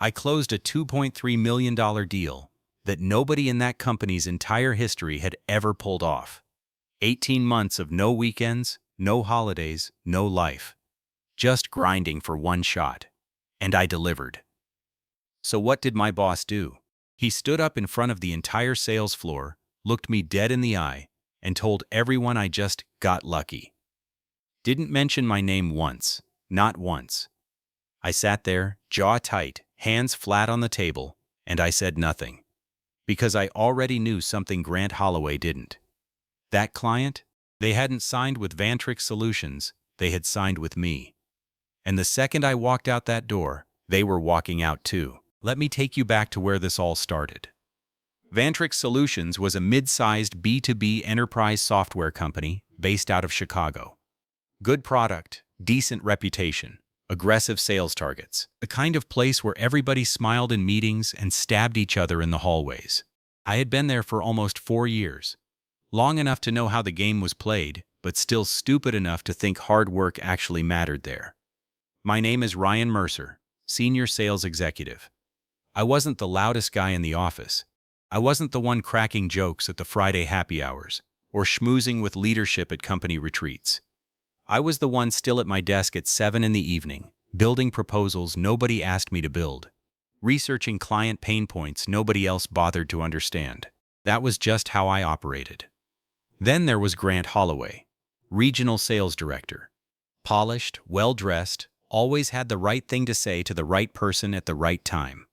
I closed a $2.3 million deal that nobody in that company's entire history had ever pulled off. 18 months of no weekends, no holidays, no life. Just grinding for one shot. And I delivered. So what did my boss do? He stood up in front of the entire sales floor, looked me dead in the eye, and told everyone I just got lucky. Didn't mention my name once, not once. I sat there, jaw tight, hands flat on the table, and I said nothing. Because I already knew something Grant Holloway didn't. That client, they hadn't signed with Vantrix Solutions, they had signed with me. And the second I walked out that door, they were walking out too. Let me take you back to where this all started. Vantrix Solutions was a mid-sized B2B enterprise software company based out of Chicago. Good product, decent reputation, aggressive sales targets, the kind of place where everybody smiled in meetings and stabbed each other in the hallways. I had been there for almost 4 years, long enough to know how the game was played, but still stupid enough to think hard work actually mattered there. My name is Ryan Mercer, Senior Sales Executive. I wasn't the loudest guy in the office. I wasn't the one cracking jokes at the Friday happy hours or schmoozing with leadership at company retreats. I was the one still at my desk at 7 in the evening, building proposals nobody asked me to build, researching client pain points nobody else bothered to understand. That was just how I operated. Then there was Grant Holloway, Regional Sales Director. Polished, well-dressed, always had the right thing to say to the right person at the right time.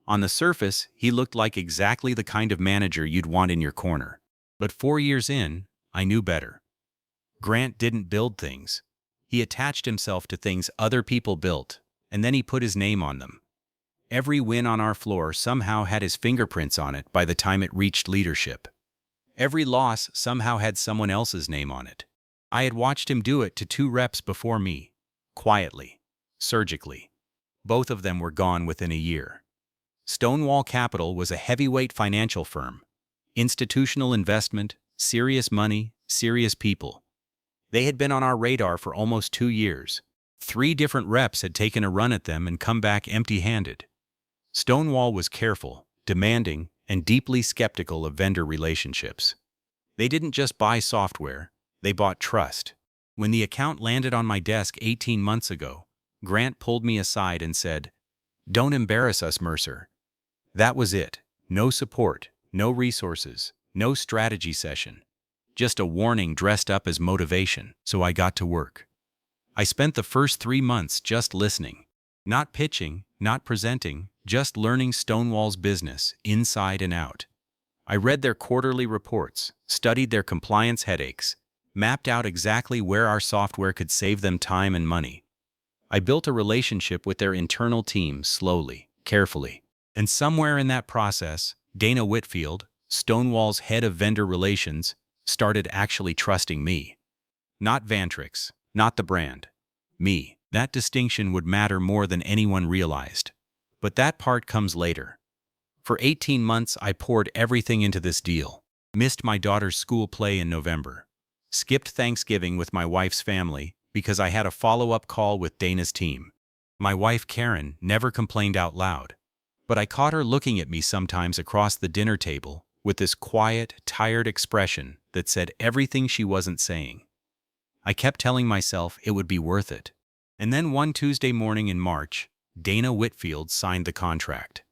On the surface, he looked like exactly the kind of manager you'd want in your corner. But 4 years in, I knew better. Grant didn't build things. He attached himself to things other people built, and then he put his name on them. Every win on our floor somehow had his fingerprints on it by the time it reached leadership. Every loss somehow had someone else's name on it. I had watched him do it to 2 reps before me, quietly, surgically. Both of them were gone within a year. Stonewall Capital was a heavyweight financial firm. Institutional investment, serious money, serious people. They had been on our radar for almost 2 years. 3 different reps had taken a run at them and come back empty-handed. Stonewall was careful, demanding, and deeply skeptical of vendor relationships. They didn't just buy software, they bought trust. When the account landed on my desk 18 months ago, Grant pulled me aside and said, "Don't embarrass us, Mercer." That was it. No support, no resources, no strategy session. Just a warning dressed up as motivation, so I got to work. I spent the first 3 months just listening. Not pitching, not presenting, just learning Stonewall's business, inside and out. I read their quarterly reports, studied their compliance headaches, mapped out exactly where our software could save them time and money. I built a relationship with their internal team slowly, carefully. And somewhere in that process, Dana Whitfield, Stonewall's head of vendor relations, started actually trusting me. Not Vantrix, not the brand. Me. That distinction would matter more than anyone realized. But that part comes later. For 18 months, I poured everything into this deal. Missed my daughter's school play in November. Skipped Thanksgiving with my wife's family because I had a follow-up call with Dana's team. My wife, Karen, never complained out loud. But I caught her looking at me sometimes across the dinner table with this quiet, tired expression that said everything she wasn't saying. I kept telling myself it would be worth it. And then one Tuesday morning in March, Dana Whitfield signed the contract.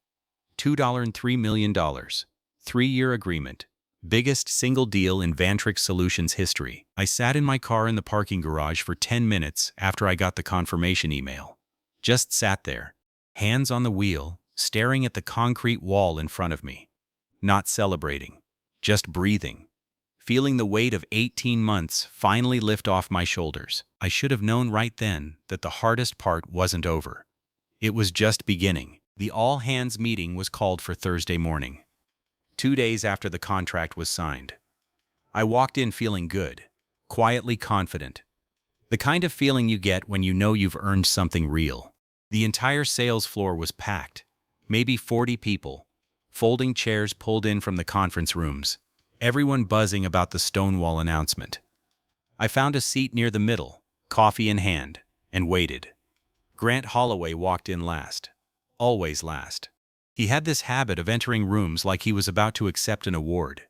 $2.3 million, 3-year agreement, biggest single deal in Vantrix Solutions history. I sat in my car in the parking garage for 10 minutes after I got the confirmation email. Just sat there, hands on the wheel, staring at the concrete wall in front of me. Not celebrating, just breathing. Feeling the weight of 18 months finally lift off my shoulders. I should have known right then that the hardest part wasn't over. It was just beginning. The all-hands meeting was called for Thursday morning, 2 days after the contract was signed. I walked in feeling good, quietly confident. The kind of feeling you get when you know you've earned something real. The entire sales floor was packed. Maybe 40 people, folding chairs pulled in from the conference rooms, everyone buzzing about the Stonewall announcement. I found a seat near the middle, coffee in hand, and waited. Grant Holloway walked in last. always last. He had this habit of entering rooms like he was about to accept an award.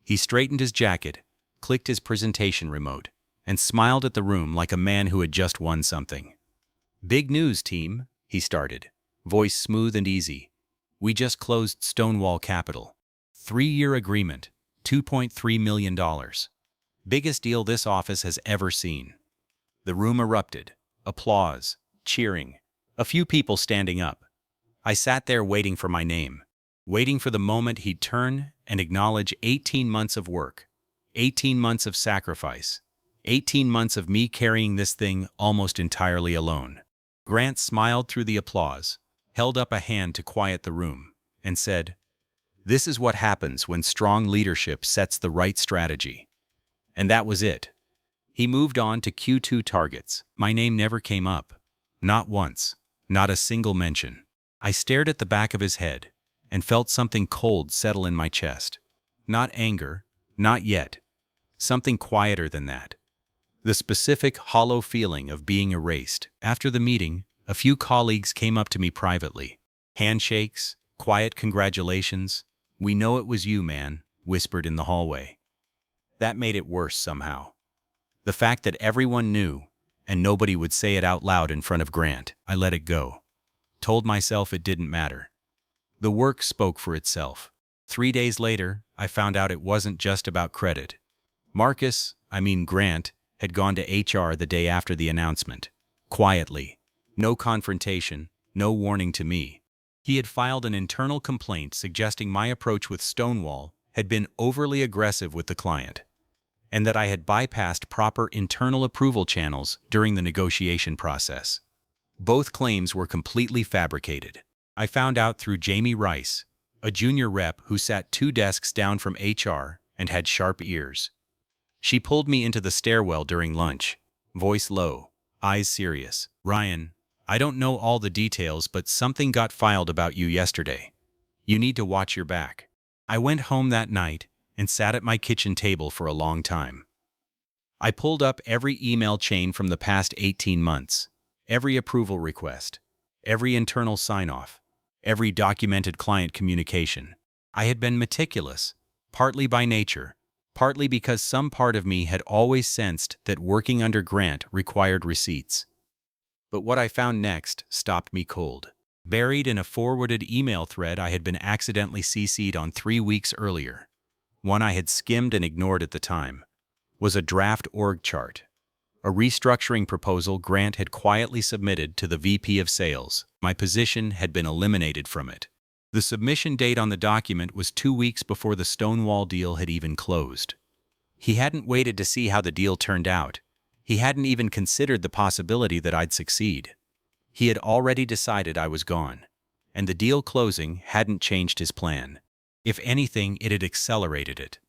He straightened his jacket, clicked his presentation remote, and smiled at the room like a man who had just won something. "Big news, team," he started, voice smooth and easy. "We just closed Stonewall Capital. 3-year agreement, $2.3 million. Biggest deal this office has ever seen." The room erupted. Applause, cheering, a few people standing up. I sat there waiting for my name, waiting for the moment he'd turn and acknowledge 18 months of work, 18 months of sacrifice, 18 months of me carrying this thing almost entirely alone. Grant smiled through the applause, held up a hand to quiet the room, and said, "This is what happens when strong leadership sets the right strategy." And that was it. He moved on to Q2 targets. My name never came up. Not once. Not a single mention. I stared at the back of his head and felt something cold settle in my chest. Not anger. Not yet. Something quieter than that. The specific, hollow feeling of being erased. After the meeting, a few colleagues came up to me privately. Handshakes, quiet congratulations. "We know it was you, man," whispered in the hallway. That made it worse somehow. The fact that everyone knew, and nobody would say it out loud in front of Grant. I let it go. Told myself it didn't matter. The work spoke for itself. 3 days later, I found out it wasn't just about credit. Grant, had gone to HR the day after the announcement. Quietly. No confrontation, no warning to me. He had filed an internal complaint suggesting my approach with Stonewall had been overly aggressive with the client, and that I had bypassed proper internal approval channels during the negotiation process. Both claims were completely fabricated. I found out through Jamie Rice, a junior rep who sat 2 desks down from HR and had sharp ears. She pulled me into the stairwell during lunch, voice low, eyes serious. "Ryan, I don't know all the details, but something got filed about you yesterday. You need to watch your back." I went home that night and sat at my kitchen table for a long time. I pulled up every email chain from the past 18 months, every approval request, every internal sign-off, every documented client communication. I had been meticulous, partly by nature, partly because some part of me had always sensed that working under Grant required receipts. But what I found next stopped me cold. Buried in a forwarded email thread I had been accidentally CC'd on 3 weeks earlier, one I had skimmed and ignored at the time, was a draft org chart. A restructuring proposal Grant had quietly submitted to the VP of Sales. My position had been eliminated from it. The submission date on the document was 2 weeks before the Stonewall deal had even closed. He hadn't waited to see how the deal turned out. He hadn't even considered the possibility that I'd succeed. He had already decided I was gone, and the deal closing hadn't changed his plan. If anything, it had accelerated it.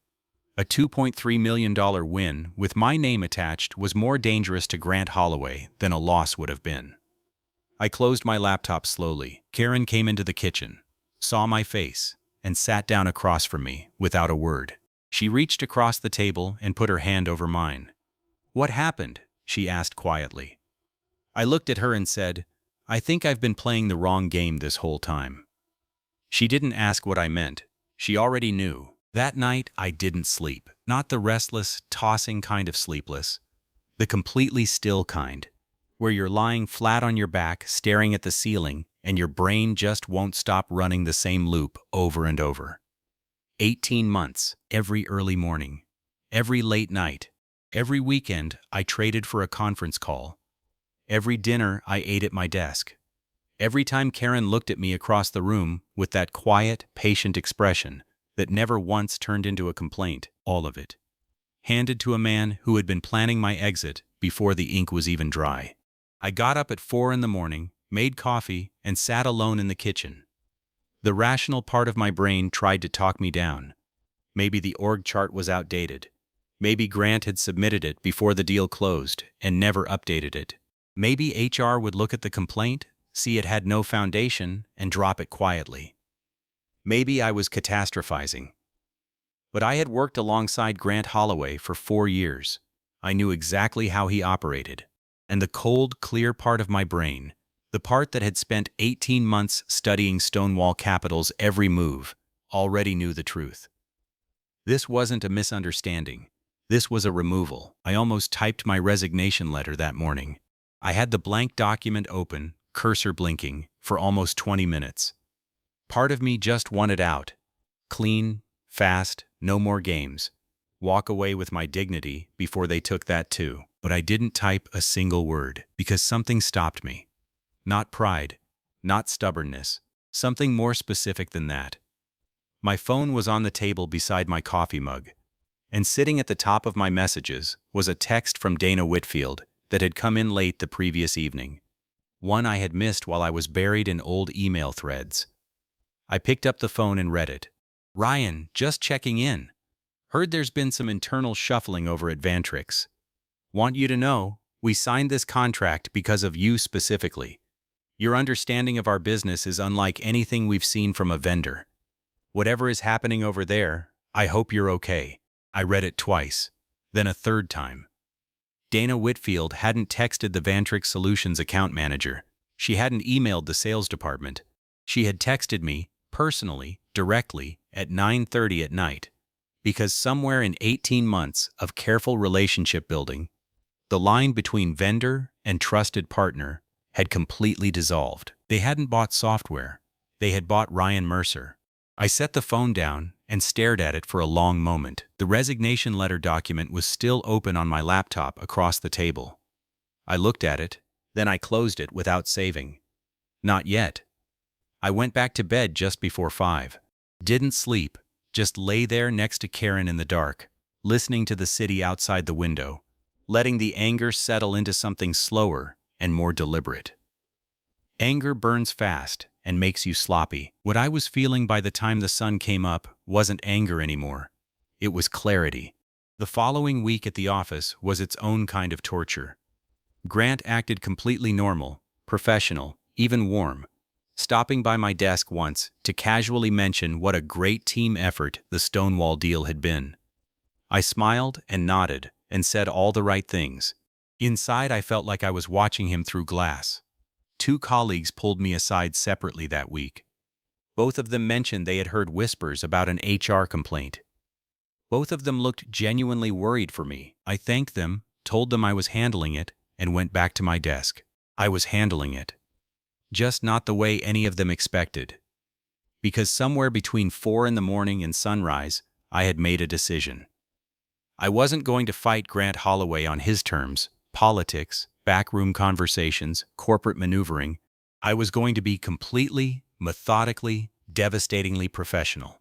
A $2.3 million win with my name attached was more dangerous to Grant Holloway than a loss would have been. I closed my laptop slowly. Karen came into the kitchen, saw my face, and sat down across from me without a word. She reached across the table and put her hand over mine. "What happened?" she asked quietly. I looked at her and said, "I think I've been playing the wrong game this whole time." She didn't ask what I meant. She already knew. That night, I didn't sleep. Not the restless, tossing kind of sleepless. The completely still kind, where you're lying flat on your back, staring at the ceiling, and your brain just won't stop running the same loop over and over. 18 months, every early morning, every late night, every weekend I traded for a conference call. Every dinner I ate at my desk. Every time Karen looked at me across the room with that quiet, patient expression that never once turned into a complaint, all of it handed to a man who had been planning my exit before the ink was even dry. I got up at 4 in the morning, made coffee, and sat alone in the kitchen. The rational part of my brain tried to talk me down. Maybe the org chart was outdated. Maybe Grant had submitted it before the deal closed and never updated it. Maybe HR would look at the complaint, see it had no foundation, and drop it quietly. Maybe I was catastrophizing. But I had worked alongside Grant Holloway for 4 years. I knew exactly how he operated. And the cold, clear part of my brain, The part that had spent 18 months studying Stonewall Capital's every move already knew the truth. This wasn't a misunderstanding. This was a removal. I almost typed my resignation letter that morning. I had the blank document open, cursor blinking, for almost 20 minutes. Part of me just wanted out. Clean, fast, no more games. Walk away with my dignity before they took that too. But I didn't type a single word because something stopped me. Not pride, not stubbornness, something more specific than that. My phone was on the table beside my coffee mug, and sitting at the top of my messages was a text from Dana Whitfield that had come in late the previous evening. One I had missed while I was buried in old email threads. I picked up the phone and read it. "Ryan, just checking in. Heard there's been some internal shuffling over at Vantrix. Want you to know, we signed this contract because of you specifically. Your understanding of our business is unlike anything we've seen from a vendor. Whatever is happening over there, I hope you're okay." I read it twice, then a third time. Dana Whitfield hadn't texted the Vantrix Solutions account manager. She hadn't emailed the sales department. She had texted me, personally, directly, at 9:30 at night. Because somewhere in 18 months of careful relationship building, the line between vendor and trusted partner had completely dissolved. They hadn't bought software. They had bought Ryan Mercer. I set the phone down and stared at it for a long moment. The resignation letter document was still open on my laptop across the table. I looked at it, then I closed it without saving. Not yet. I went back to bed just before 5. Didn't sleep, just lay there next to Karen in the dark, listening to the city outside the window, letting the anger settle into something slower and more deliberate. Anger burns fast and makes you sloppy. What I was feeling by the time the sun came up wasn't anger anymore. It was clarity. The following week at the office was its own kind of torture. Grant acted completely normal, professional, even warm, stopping by my desk once to casually mention what a great team effort the Stonewall deal had been. I smiled and nodded and said all the right things. Inside, I felt like I was watching him through glass. 2 colleagues pulled me aside separately that week. Both of them mentioned they had heard whispers about an HR complaint. Both of them looked genuinely worried for me. I thanked them, told them I was handling it, and went back to my desk. I was handling it. Just not the way any of them expected. Because somewhere between 4 in the morning and sunrise, I had made a decision. I wasn't going to fight Grant Holloway on his terms, politics, backroom conversations, corporate maneuvering. I was going to be completely, methodically, devastatingly professional.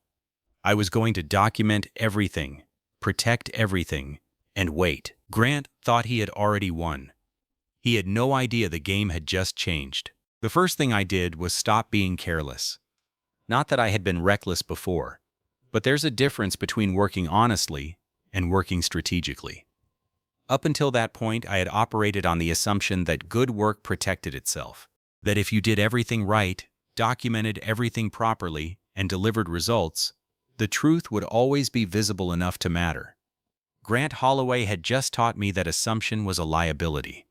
I was going to document everything, protect everything, and wait. Grant thought he had already won. He had no idea the game had just changed. The first thing I did was stop being careless. Not that I had been reckless before, but there's a difference between working honestly and working strategically. Up until that point, I had operated on the assumption that good work protected itself, that if you did everything right, documented everything properly, and delivered results, the truth would always be visible enough to matter. Grant Holloway had just taught me that assumption was a liability,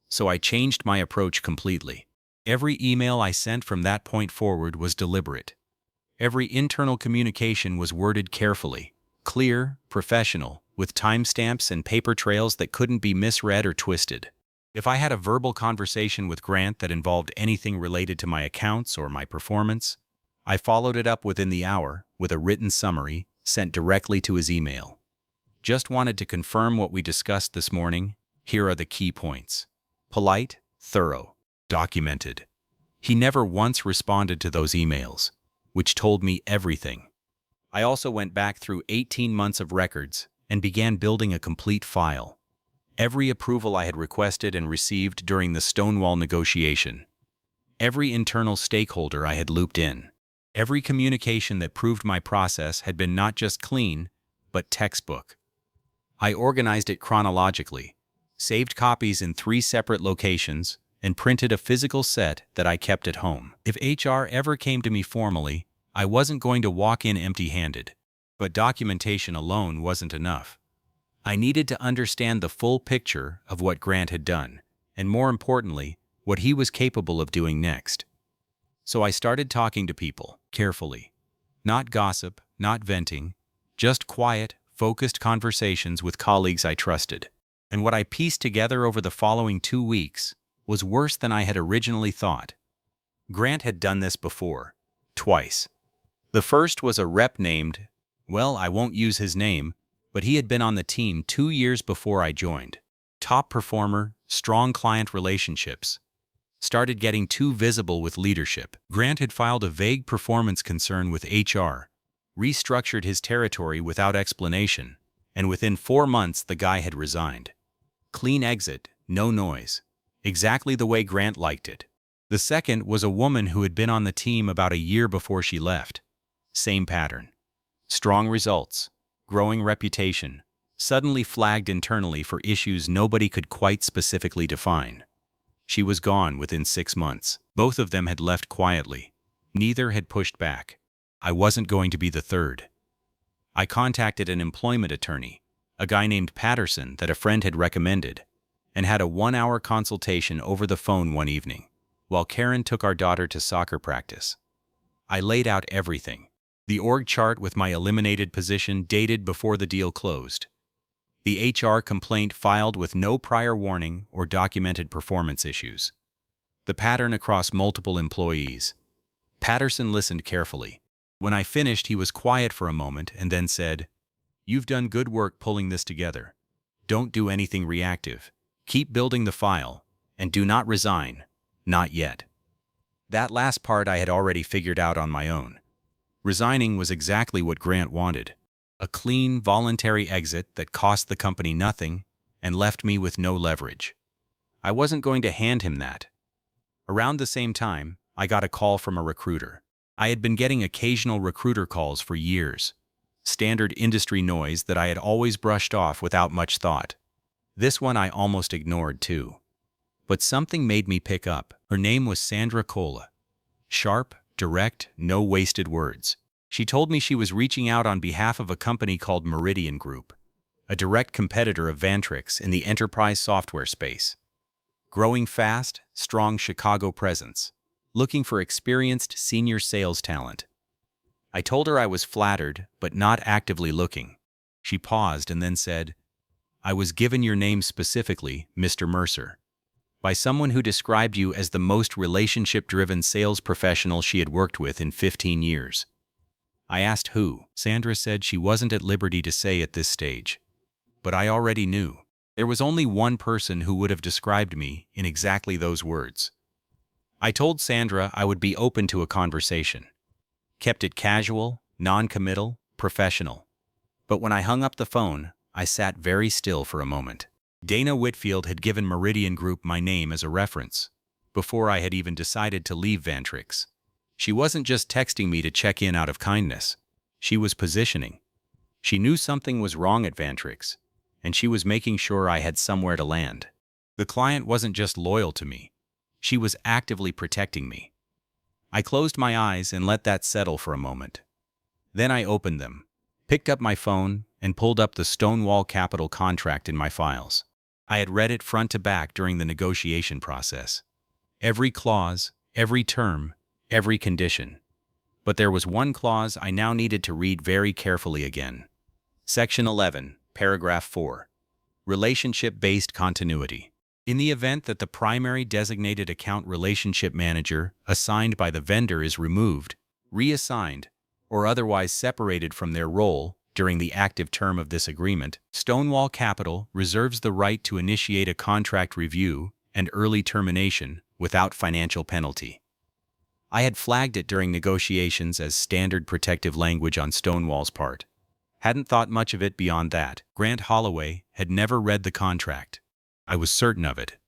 so I changed my approach completely. Every email I sent from that point forward was deliberate. Every internal communication was worded carefully, clear, professional, with timestamps and paper trails that couldn't be misread or twisted. If I had a verbal conversation with Grant that involved anything related to my accounts or my performance, I followed it up within the hour with a written summary sent directly to his email. Just wanted to confirm what we discussed this morning. Here are the key points. Polite, thorough, documented. He never once responded to those emails, which told me everything. I also went back through 18 months of records and began building a complete file. Every approval I had requested and received during the Stonewall negotiation. Every internal stakeholder I had looped in. Every communication that proved my process had been not just clean, but textbook. I organized it chronologically, saved copies in 3 separate locations, and printed a physical set that I kept at home. If HR ever came to me formally, I wasn't going to walk in empty-handed. But documentation alone wasn't enough. I needed to understand the full picture of what Grant had done, and more importantly, what he was capable of doing next. So I started talking to people, carefully. Not gossip, not venting, just quiet, focused conversations with colleagues I trusted. And what I pieced together over the following 2 weeks was worse than I had originally thought. Grant had done this before, twice. The first was a rep named, well, I won't use his name, but he had been on the team 2 years before I joined. Top performer, strong client relationships. Started getting too visible with leadership. Grant had filed a vague performance concern with HR, restructured his territory without explanation, and within 4 months the guy had resigned. Clean exit, no noise. Exactly the way Grant liked it. The second was a woman who had been on the team about a year before she left. Same pattern. Strong results, growing reputation, suddenly flagged internally for issues nobody could quite specifically define. She was gone within 6 months. Both of them had left quietly. Neither had pushed back. I wasn't going to be the third. I contacted an employment attorney, a guy named Patterson that a friend had recommended, and had a 1-hour consultation over the phone one evening, while Karen took our daughter to soccer practice. I laid out everything. The org chart with my eliminated position dated before the deal closed. The HR complaint filed with no prior warning or documented performance issues. The pattern across multiple employees. Patterson listened carefully. When I finished, he was quiet for a moment and then said, "You've done good work pulling this together. Don't do anything reactive. Keep building the file, and do not resign. Not yet." That last part I had already figured out on my own. Resigning was exactly what Grant wanted. A clean, voluntary exit that cost the company nothing and left me with no leverage. I wasn't going to hand him that. Around the same time, I got a call from a recruiter. I had been getting occasional recruiter calls for years. Standard industry noise that I had always brushed off without much thought. This one I almost ignored too. But something made me pick up. Her name was Sandra Cola. Sharp, direct, no wasted words. She told me she was reaching out on behalf of a company called Meridian Group, a direct competitor of Vantrix in the enterprise software space. Growing fast, strong Chicago presence. Looking for experienced senior sales talent. I told her I was flattered, but not actively looking. She paused and then said, "I was given your name specifically, Mr. Mercer, by someone who described you as the most relationship-driven sales professional she had worked with in 15 years. I asked who. Sandra said she wasn't at liberty to say at this stage. But I already knew. There was only one person who would have described me in exactly those words. I told Sandra I would be open to a conversation. Kept it casual, non-committal, professional. But when I hung up the phone, I sat very still for a moment. Dana Whitfield had given Meridian Group my name as a reference, before I had even decided to leave Vantrix. She wasn't just texting me to check in out of kindness. She was positioning. She knew something was wrong at Vantrix, and she was making sure I had somewhere to land. The client wasn't just loyal to me. She was actively protecting me. I closed my eyes and let that settle for a moment. Then I opened them, picked up my phone, and pulled up the Stonewall Capital contract in my files. I had read it front to back during the negotiation process. Every clause, every term, every condition. But there was one clause I now needed to read very carefully again. Section 11, Paragraph 4. Relationship-based continuity. In the event that the primary designated account relationship manager assigned by the vendor is removed, reassigned, or otherwise separated from their role during the active term of this agreement, Stonewall Capital reserves the right to initiate a contract review and early termination without financial penalty. I had flagged it during negotiations as standard protective language on Stonewall's part. Hadn't thought much of it beyond that. Grant Holloway had never read the contract. I was certain of it.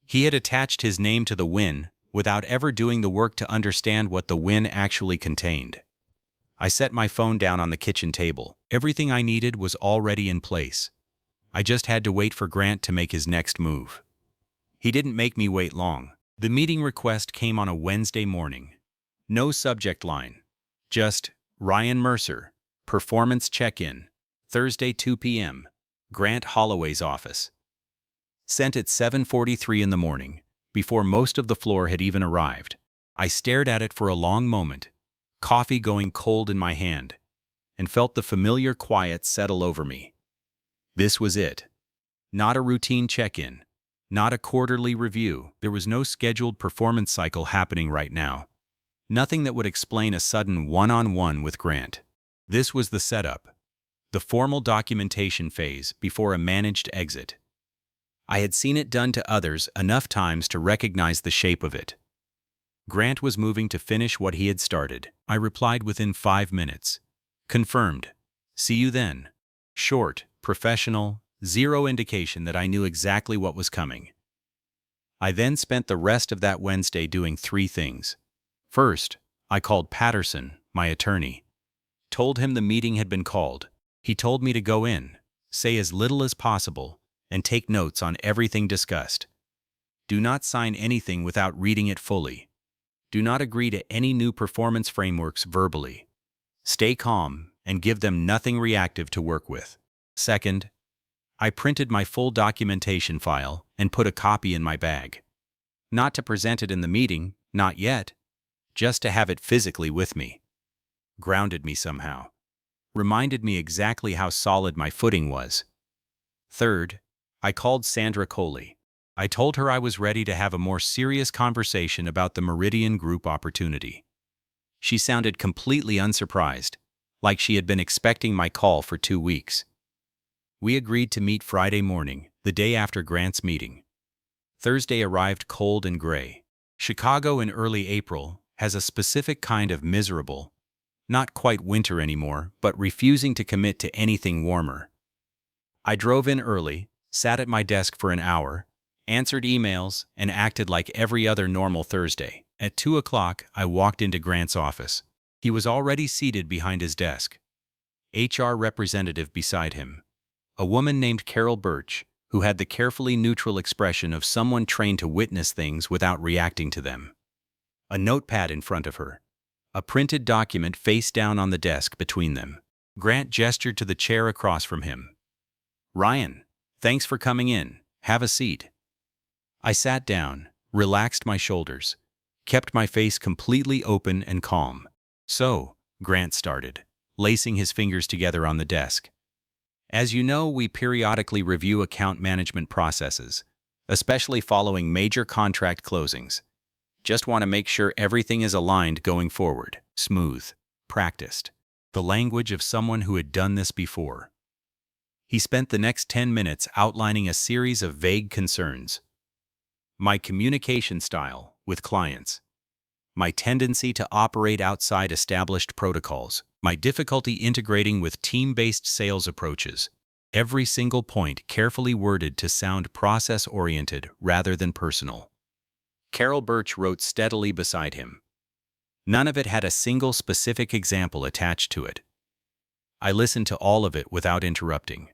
He had attached his name to the win without ever doing the work to understand what the win actually contained. I set my phone down on the kitchen table. Everything I needed was already in place. I just had to wait for Grant to make his next move. He didn't make me wait long. The meeting request came on a Wednesday morning. No subject line. Just, Ryan Mercer, performance check-in, Thursday 2 p.m., Grant Holloway's office. Sent at 7:43 in the morning, before most of the floor had even arrived. I stared at it for a long moment, coffee going cold in my hand, and felt the familiar quiet settle over me. This was it. Not a routine check-in, not a quarterly review. There was no scheduled performance cycle happening right now. Nothing that would explain a sudden one-on-one with Grant. This was the setup, the formal documentation phase before a managed exit. I had seen it done to others enough times to recognize the shape of it. Grant was moving to finish what he had started. I replied within 5 minutes. Confirmed. See you then. Short, professional, zero indication that I knew exactly what was coming. I then spent the rest of that Wednesday doing 3 things. First, I called Patterson, my attorney. Told him the meeting had been called. He told me to go in, say as little as possible, and take notes on everything discussed. Do not sign anything without reading it fully. Do not agree to any new performance frameworks verbally. Stay calm and give them nothing reactive to work with. Second, I printed my full documentation file and put a copy in my bag. Not to present it in the meeting, not yet, just to have it physically with me. Grounded me somehow. Reminded me exactly how solid my footing was. Third, I called Sandra Coley. I told her I was ready to have a more serious conversation about the Meridian Group opportunity. She sounded completely unsurprised, like she had been expecting my call for 2 weeks. We agreed to meet Friday morning, the day after Grant's meeting. Thursday arrived cold and gray. Chicago in early April has a specific kind of miserable, not quite winter anymore, but refusing to commit to anything warmer. I drove in early, sat at my desk for an hour, answered emails, and acted like every other normal Thursday. At 2 o'clock, I walked into Grant's office. He was already seated behind his desk. HR representative beside him. A woman named Carol Birch, who had the carefully neutral expression of someone trained to witness things without reacting to them. A notepad in front of her. A printed document face down on the desk between them. Grant gestured to the chair across from him. "Ryan, thanks for coming in. Have a seat." I sat down, relaxed my shoulders, kept my face completely open and calm. "So," Grant started, lacing his fingers together on the desk. "As you know, we periodically review account management processes, especially following major contract closings. Just want to make sure everything is aligned going forward. Smooth. Practiced." The language of someone who had done this before. He spent the next 10 minutes outlining a series of vague concerns. My communication style with clients. My tendency to operate outside established protocols. My difficulty integrating with team-based sales approaches. Every single point carefully worded to sound process-oriented rather than personal. Carol Birch wrote steadily beside him. None of it had a single specific example attached to it. I listened to all of it without interrupting.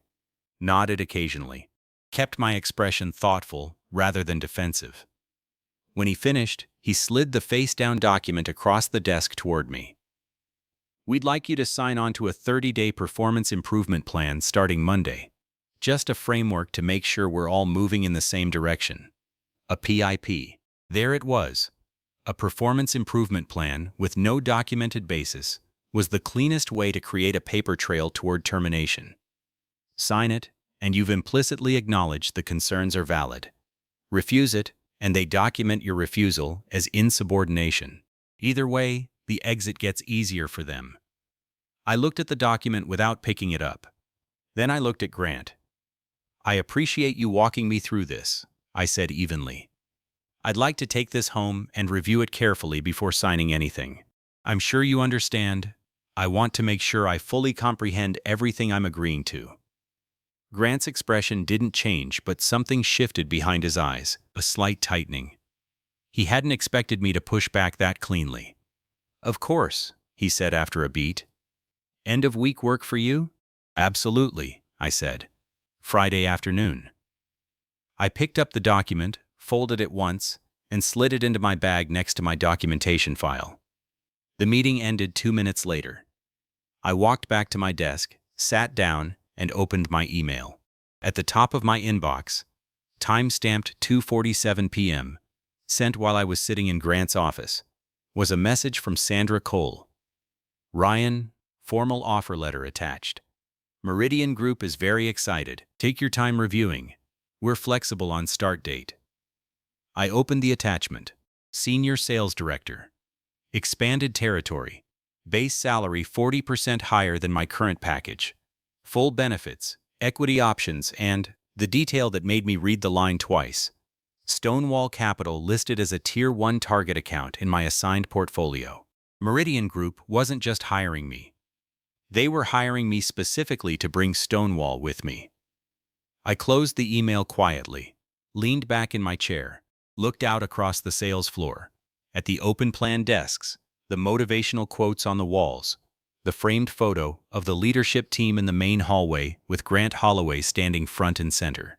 Nodded occasionally. Kept my expression thoughtful rather than defensive. When he finished, he slid the face-down document across the desk toward me. "We'd like you to sign on to a 30-day performance improvement plan starting Monday. Just a framework to make sure we're all moving in the same direction. A PIP." There it was. A performance improvement plan with no documented basis was the cleanest way to create a paper trail toward termination. Sign it, and you've implicitly acknowledged the concerns are valid. Refuse it, and they document your refusal as insubordination. Either way, the exit gets easier for them. I looked at the document without picking it up. Then I looked at Grant. "I appreciate you walking me through this," I said evenly. "I'd like to take this home and review it carefully before signing anything. I'm sure you understand. I want to make sure I fully comprehend everything I'm agreeing to." Grant's expression didn't change, but something shifted behind his eyes, a slight tightening. He hadn't expected me to push back that cleanly. "Of course," he said after a beat. "End of week work for you?" "Absolutely," I said. "Friday afternoon." I picked up the document, folded it once, and slid it into my bag next to my documentation file. The meeting ended 2 minutes later. I walked back to my desk, sat down, and opened my email. At the top of my inbox, time-stamped 2:47 p.m., sent while I was sitting in Grant's office, was a message from Sandra Cole. Ryan, formal offer letter attached. Meridian Group is very excited. Take your time reviewing. We're flexible on start date. I opened the attachment. Senior Sales Director. Expanded territory. Base salary 40% higher than my current package. Full benefits, equity options, and the detail that made me read the line twice. Stonewall Capital listed as a Tier 1 target account in my assigned portfolio. Meridian Group wasn't just hiring me. They were hiring me specifically to bring Stonewall with me. I closed the email quietly, leaned back in my chair, looked out across the sales floor, at the open plan desks, the motivational quotes on the walls, the framed photo of the leadership team in the main hallway with Grant Holloway standing front and center.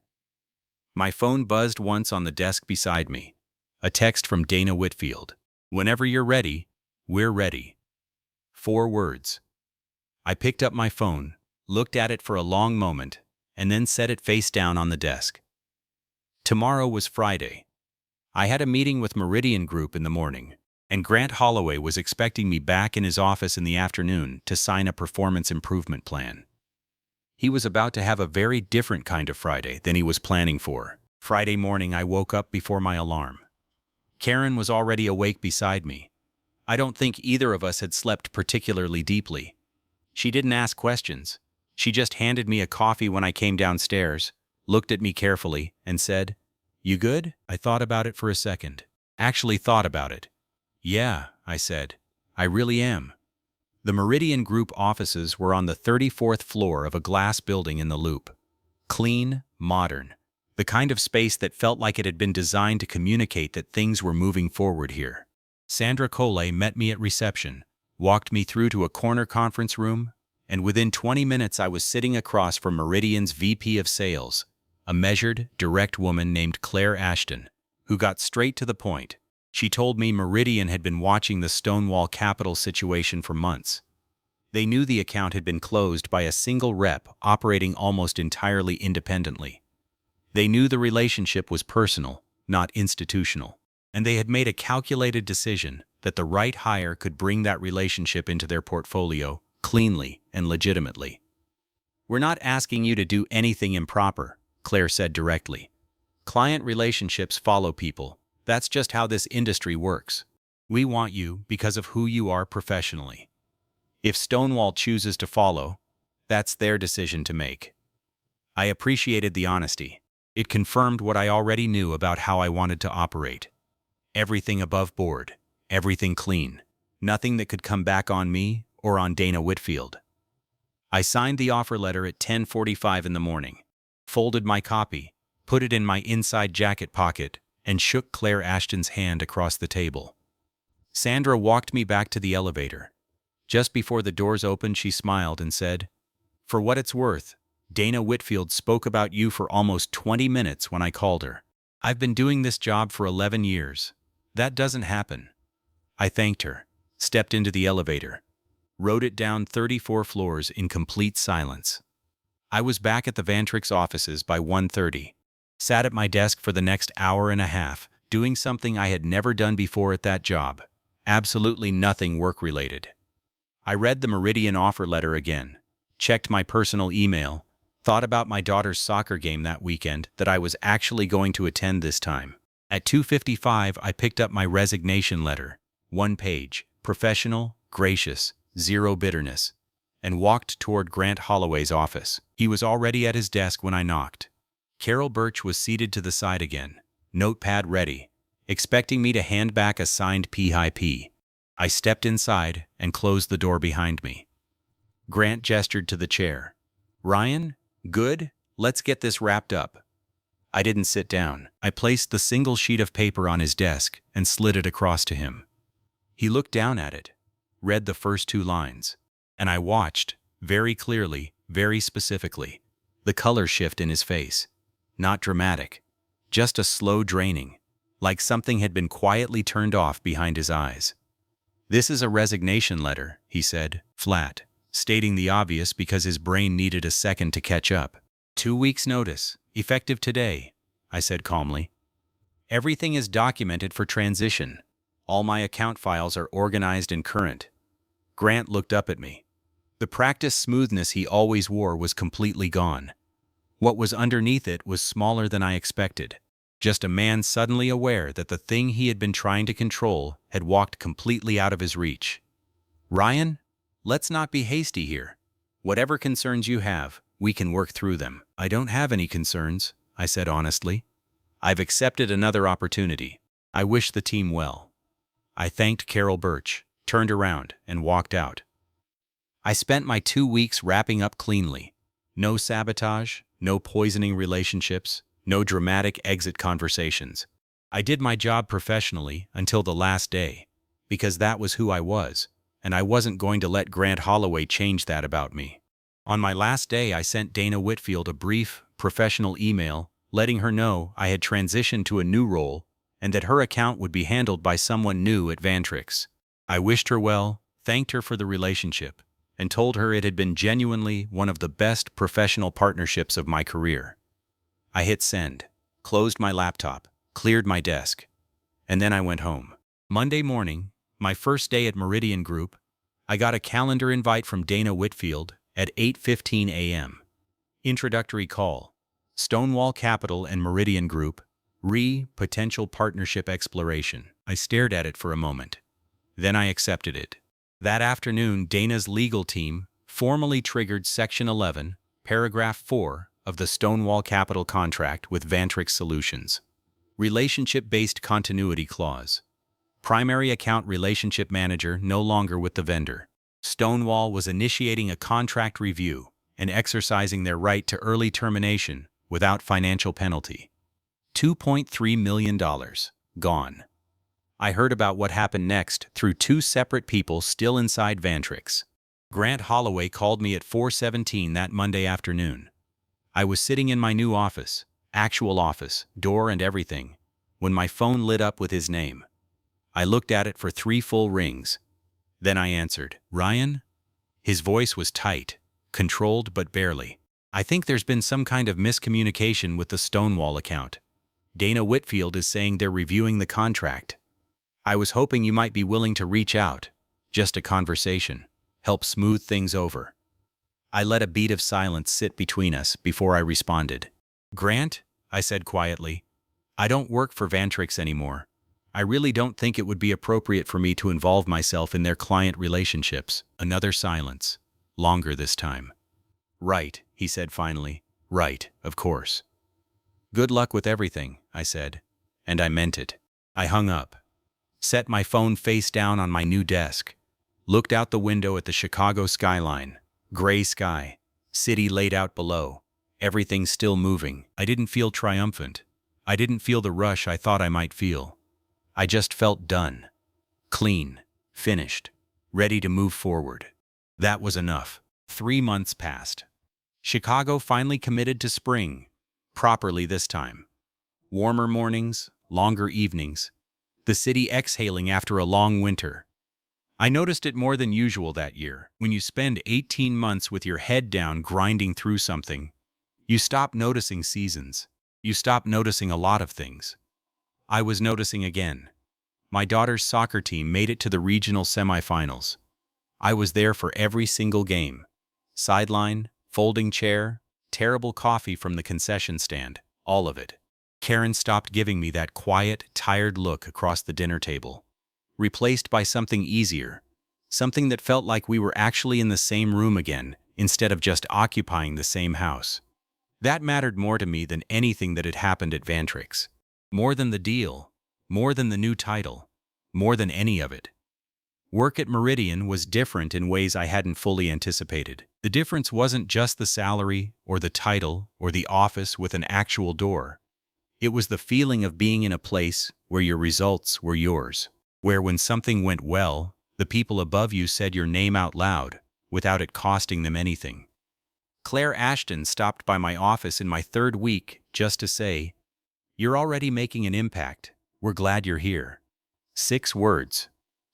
My phone buzzed once on the desk beside me. A text from Dana Whitfield. Whenever you're ready, we're ready. 4 words. I picked up my phone, looked at it for a long moment, and then set it face down on the desk. Tomorrow was Friday. I had a meeting with Meridian Group in the morning, and Grant Holloway was expecting me back in his office in the afternoon to sign a performance improvement plan. He was about to have a very different kind of Friday than he was planning for. Friday morning, I woke up before my alarm. Karen was already awake beside me. I don't think either of us had slept particularly deeply. She didn't ask questions. She just handed me a coffee when I came downstairs, looked at me carefully, and said, "You good?" I thought about it for a second. Actually thought about it. "Yeah," I said. "I really am." The Meridian Group offices were on the 34th floor of a glass building in the Loop. Clean, modern. The kind of space that felt like it had been designed to communicate that things were moving forward here. Sandra Cole met me at reception, walked me through to a corner conference room, and within 20 minutes I was sitting across from Meridian's VP of Sales, a measured, direct woman named Claire Ashton, who got straight to the point. She told me Meridian had been watching the Stonewall Capital situation for months. They knew the account had been closed by a single rep operating almost entirely independently. They knew the relationship was personal, not institutional, and they had made a calculated decision that the right hire could bring that relationship into their portfolio cleanly and legitimately. "We're not asking you to do anything improper," Claire said directly. "Client relationships follow people. That's just how this industry works. We want you because of who you are professionally. If Stonewall chooses to follow, that's their decision to make." I appreciated the honesty. It confirmed what I already knew about how I wanted to operate. Everything above board, everything clean, nothing that could come back on me or on Dana Whitfield. I signed the offer letter at 10:45 in the morning, folded my copy, put it in my inside jacket pocket, and shook Claire Ashton's hand across the table. Sandra walked me back to the elevator. Just before the doors opened, she smiled and said, "For what it's worth, Dana Whitfield spoke about you for almost 20 minutes when I called her. I've been doing this job for 11 years. That doesn't happen." I thanked her, stepped into the elevator, rode it down 34 floors in complete silence. I was back at the Vantrix offices by 1:30. Sat at my desk for the next hour and a half, doing something I had never done before at that job. Absolutely nothing work-related. I read the Meridian offer letter again, checked my personal email, thought about my daughter's soccer game that weekend that I was actually going to attend this time. At 2:55, I picked up my resignation letter, 1 page, professional, gracious, 0 bitterness, and walked toward Grant Holloway's office. He was already at his desk when I knocked. Carol Birch was seated to the side again, notepad ready, expecting me to hand back a signed PIP. I stepped inside and closed the door behind me. Grant gestured to the chair. "Ryan, good? Let's get this wrapped up." I didn't sit down. I placed the single sheet of paper on his desk and slid it across to him. He looked down at it, read the first 2 lines, and I watched, very clearly, very specifically, the color shift in his face. Not dramatic, just a slow draining, like something had been quietly turned off behind his eyes. "This is a resignation letter," he said, flat, stating the obvious because his brain needed a second to catch up. 2 weeks' notice, effective today," I said calmly. Everything is documented for transition. All my account files are organized and current. Grant looked up at me. The practiced smoothness he always wore was completely gone. What was underneath it was smaller than I expected. Just a man suddenly aware that the thing he had been trying to control had walked completely out of his reach. Ryan, let's not be hasty here. Whatever concerns you have, we can work through them. I don't have any concerns, I said honestly. I've accepted another opportunity. I wish the team well. I thanked Carol Birch, turned around, and walked out. I spent my 2 weeks wrapping up cleanly. No sabotage, no poisoning relationships, no dramatic exit conversations. I did my job professionally until the last day, because that was who I was, and I wasn't going to let Grant Holloway change that about me. On my last day, I sent Dana Whitfield a brief, professional email letting her know I had transitioned to a new role and that her account would be handled by someone new at Vantrix. I wished her well, thanked her for the relationship, and told her it had been genuinely one of the best professional partnerships of my career. I hit send, closed my laptop, cleared my desk, and then I went home. Monday morning, my first day at Meridian Group, I got a calendar invite from Dana Whitfield at 8:15 a.m. Introductory call. Stonewall Capital and Meridian Group, potential partnership exploration. I stared at it for a moment. Then I accepted it. That afternoon, Dana's legal team formally triggered Section 11, Paragraph 4 of the Stonewall Capital contract with Vantrix Solutions. Relationship-based continuity clause. Primary account relationship manager no longer with the vendor. Stonewall was initiating a contract review and exercising their right to early termination without financial penalty. $2.3 million. Gone. I heard about what happened next through 2 separate people still inside Vantrix. Grant Holloway called me at 4:17 that Monday afternoon. I was sitting in my new office, actual office, door and everything, when my phone lit up with his name. I looked at it for 3 full rings. Then I answered, "Ryan?" His voice was tight, controlled but barely. "I think there's been some kind of miscommunication with the Stonewall account. Dana Whitfield is saying they're reviewing the contract. I was hoping you might be willing to reach out. Just a conversation. Help smooth things over." I let a beat of silence sit between us before I responded. "Grant," I said quietly, "I don't work for Vantrix anymore. I really don't think it would be appropriate for me to involve myself in their client relationships." Another silence. Longer this time. "Right," he said finally. "Right, of course." "Good luck with everything," I said, and I meant it. I hung up, set my phone face down on my new desk, looked out the window at the Chicago skyline. Gray sky, city laid out below, everything still moving. I didn't feel triumphant. I didn't feel the rush I thought I might feel. I just felt done. Clean, finished, ready to move forward. That was enough. 3 months passed. Chicago finally committed to spring, properly this time. Warmer mornings, longer evenings, the city exhaling after a long winter. I noticed it more than usual that year. When you spend 18 months with your head down grinding through something, you stop noticing seasons. You stop noticing a lot of things. I was noticing again. My daughter's soccer team made it to the regional semifinals. I was there for every single game. Sideline, folding chair, terrible coffee from the concession stand, all of it. Karen stopped giving me that quiet, tired look across the dinner table, replaced by something easier, something that felt like we were actually in the same room again instead of just occupying the same house. That mattered more to me than anything that had happened at Vantrix. More than the deal, more than the new title, more than any of it. Work at Meridian was different in ways I hadn't fully anticipated. The difference wasn't just the salary or the title or the office with an actual door. It was the feeling of being in a place where your results were yours, where when something went well, the people above you said your name out loud without it costing them anything. Claire Ashton stopped by my office in my 3rd week just to say, "You're already making an impact. We're glad you're here." 6 words.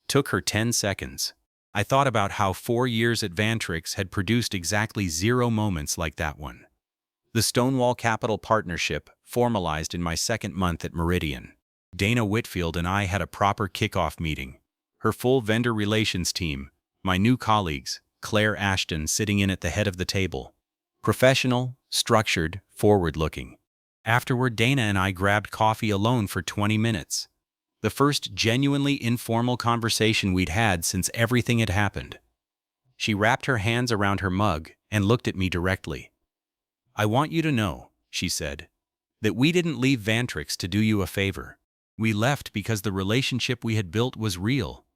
Took her 10 seconds. I thought about how 4 years at Vantrix had produced exactly 0 moments like that one. The Stonewall Capital partnership formalized in my 2nd month at Meridian. Dana Whitfield and I had a proper kickoff meeting. Her full vendor relations team, my new colleagues, Claire Ashton sitting in at the head of the table. Professional, structured, forward-looking. Afterward, Dana and I grabbed coffee alone for 20 minutes. The first genuinely informal conversation we'd had since everything had happened. She wrapped her hands around her mug and looked at me directly. "I want you to know," she said, "that we didn't leave Vantrix to do you a favor. We left because the relationship we had built was real,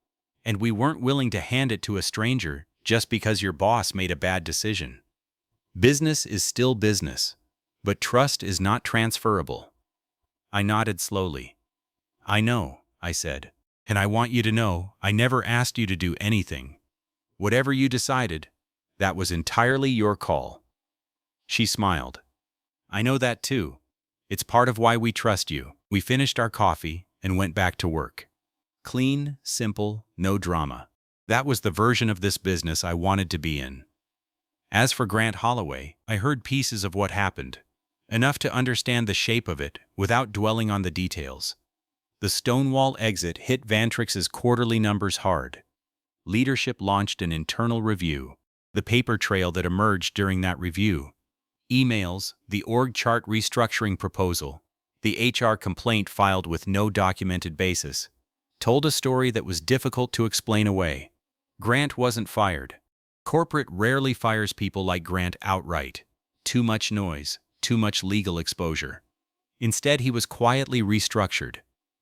and we weren't willing to hand it to a stranger just because your boss made a bad decision. Business is still business, but trust is not transferable." I nodded slowly. "I know," I said, "and I want you to know I never asked you to do anything. Whatever you decided, that was entirely your call." She smiled. "I know that too. It's part of why we trust you." We finished our coffee and went back to work. Clean, simple, no drama. That was the version of this business I wanted to be in. As for Grant Holloway, I heard pieces of what happened, enough to understand the shape of it without dwelling on the details. The Stonewall exit hit Vantrix's quarterly numbers hard. Leadership launched an internal review. The paper trail that emerged during that review, emails, the org chart restructuring proposal, the HR complaint filed with no documented basis, told a story that was difficult to explain away. Grant wasn't fired. Corporate rarely fires people like Grant outright. Too much noise, too much legal exposure. Instead, he was quietly restructured,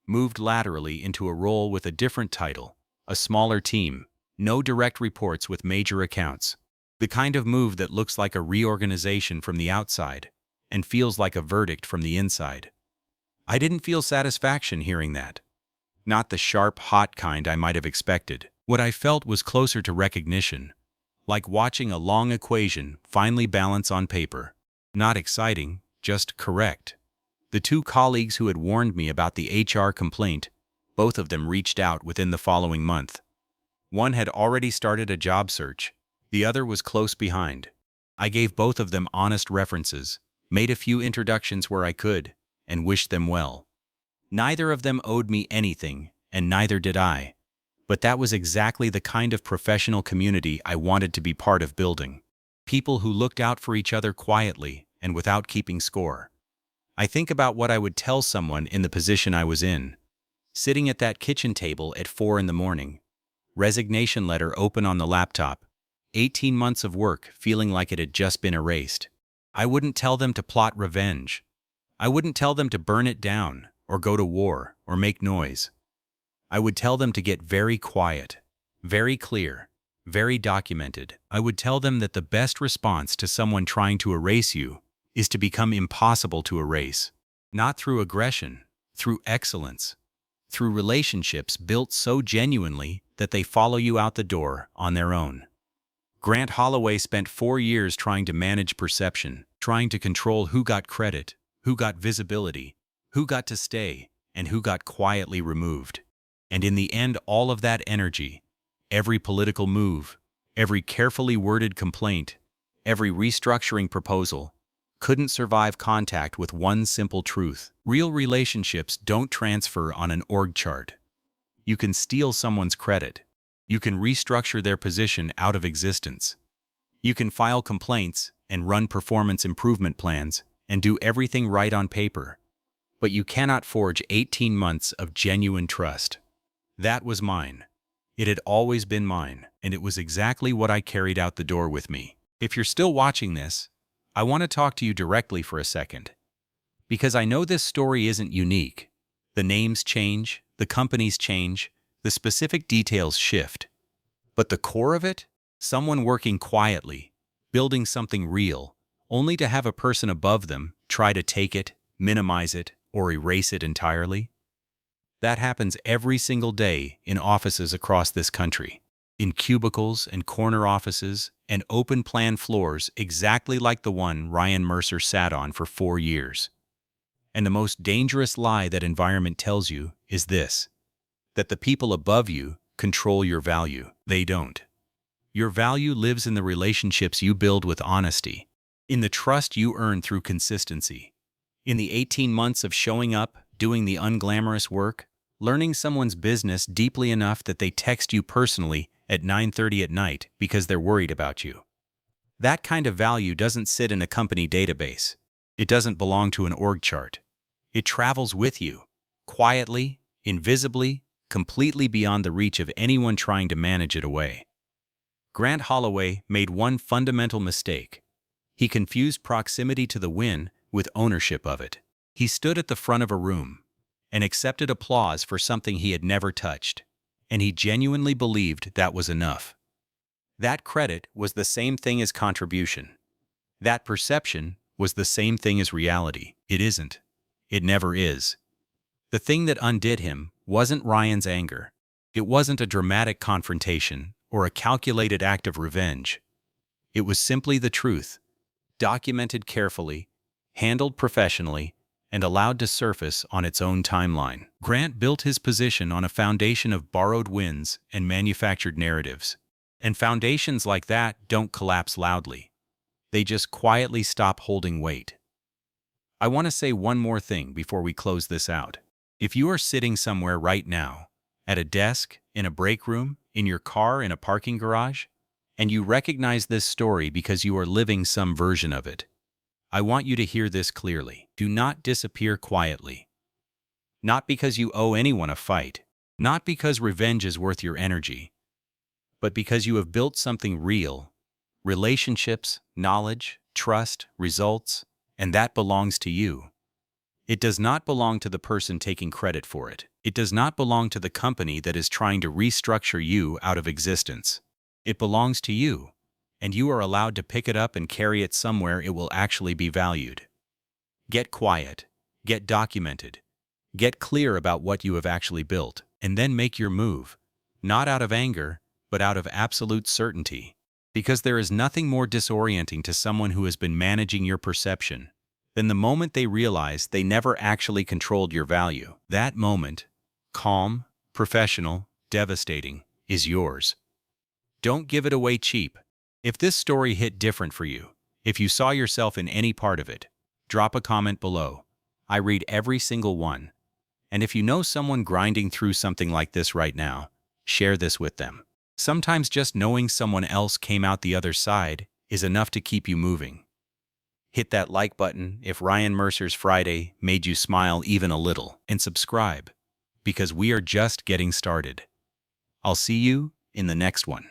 moved laterally into a role with a different title, a smaller team, no direct reports with major accounts. The kind of move that looks like a reorganization from the outside and feels like a verdict from the inside. I didn't feel satisfaction hearing that. Not the sharp, hot kind I might have expected. What I felt was closer to recognition, like watching a long equation finally balance on paper. Not exciting, just correct. The two colleagues who had warned me about the HR complaint, both of them reached out within the following month. One had already started a job search. The other was close behind. I gave both of them honest references, made a few introductions where I could, and wished them well. Neither of them owed me anything, and neither did I. But that was exactly the kind of professional community I wanted to be part of building. People who looked out for each other quietly and without keeping score. I think about what I would tell someone in the position I was in. Sitting at that kitchen table at 4 a.m, resignation letter open on the laptop, 18 months of work feeling like it had just been erased. I wouldn't tell them to plot revenge. I wouldn't tell them to burn it down, or go to war, or make noise. I would tell them to get very quiet, very clear, very documented. I would tell them that the best response to someone trying to erase you is to become impossible to erase. Not through aggression, through excellence, through relationships built so genuinely that they follow you out the door on their own. Grant Holloway spent 4 years trying to manage perception, trying to control who got credit, who got visibility, who got to stay, and who got quietly removed. And in the end, all of that energy, every political move, every carefully worded complaint, every restructuring proposal, couldn't survive contact with one simple truth. Real relationships don't transfer on an org chart. You can steal someone's credit. You can restructure their position out of existence. You can file complaints and run performance improvement plans and do everything right on paper. But you cannot forge 18 months of genuine trust. That was mine. It had always been mine, and it was exactly what I carried out the door with me. If you're still watching this, I want to talk to you directly for a second. Because I know this story isn't unique. The names change, the companies change, the specific details shift. But the core of it? Someone working quietly, building something real, only to have a person above them try to take it, minimize it, or erase it entirely? That happens every single day in offices across this country. In cubicles and corner offices and open-plan floors exactly like the one Ryan Mercer sat on for 4 years. And the most dangerous lie that environment tells you is this: that the people above you control your value. They don't. Your value lives in the relationships you build with honesty, in the trust you earn through consistency, in the 18 months of showing up, doing the unglamorous work, learning someone's business deeply enough that they text you personally at 9:30 at night because they're worried about you. That kind of value doesn't sit in a company database. It doesn't belong to an org chart. It travels with you, quietly, invisibly, completely beyond the reach of anyone trying to manage it away. Grant Holloway made one fundamental mistake. He confused proximity to the win with ownership of it. He stood at the front of a room and accepted applause for something he had never touched, and he genuinely believed that was enough. That credit was the same thing as contribution. That perception was the same thing as reality. It isn't. It never is. The thing that undid him wasn't Ryan's anger. It wasn't a dramatic confrontation or a calculated act of revenge. It was simply the truth, documented carefully, handled professionally, and allowed to surface on its own timeline. Grant built his position on a foundation of borrowed wins and manufactured narratives. And foundations like that don't collapse loudly. They just quietly stop holding weight. I want to say one more thing before we close this out. If you are sitting somewhere right now, at a desk, in a break room, in your car, in a parking garage, and you recognize this story because you are living some version of it, I want you to hear this clearly. Do not disappear quietly. Not because you owe anyone a fight, not because revenge is worth your energy, but because you have built something real, relationships, knowledge, trust, results, and that belongs to you. It does not belong to the person taking credit for it. It does not belong to the company that is trying to restructure you out of existence. It belongs to you, and you are allowed to pick it up and carry it somewhere it will actually be valued. Get quiet, get documented, get clear about what you have actually built, and then make your move, not out of anger, but out of absolute certainty. Because there is nothing more disorienting to someone who has been managing your perception than the moment they realize they never actually controlled your value. That moment, calm, professional, devastating, is yours. Don't give it away cheap. If this story hit different for you, if you saw yourself in any part of it, drop a comment below. I read every single one. And if you know someone grinding through something like this right now, share this with them. Sometimes just knowing someone else came out the other side is enough to keep you moving. Hit that like button if Ryan Mercer's Friday made you smile even a little, and subscribe, because we are just getting started. I'll see you in the next one.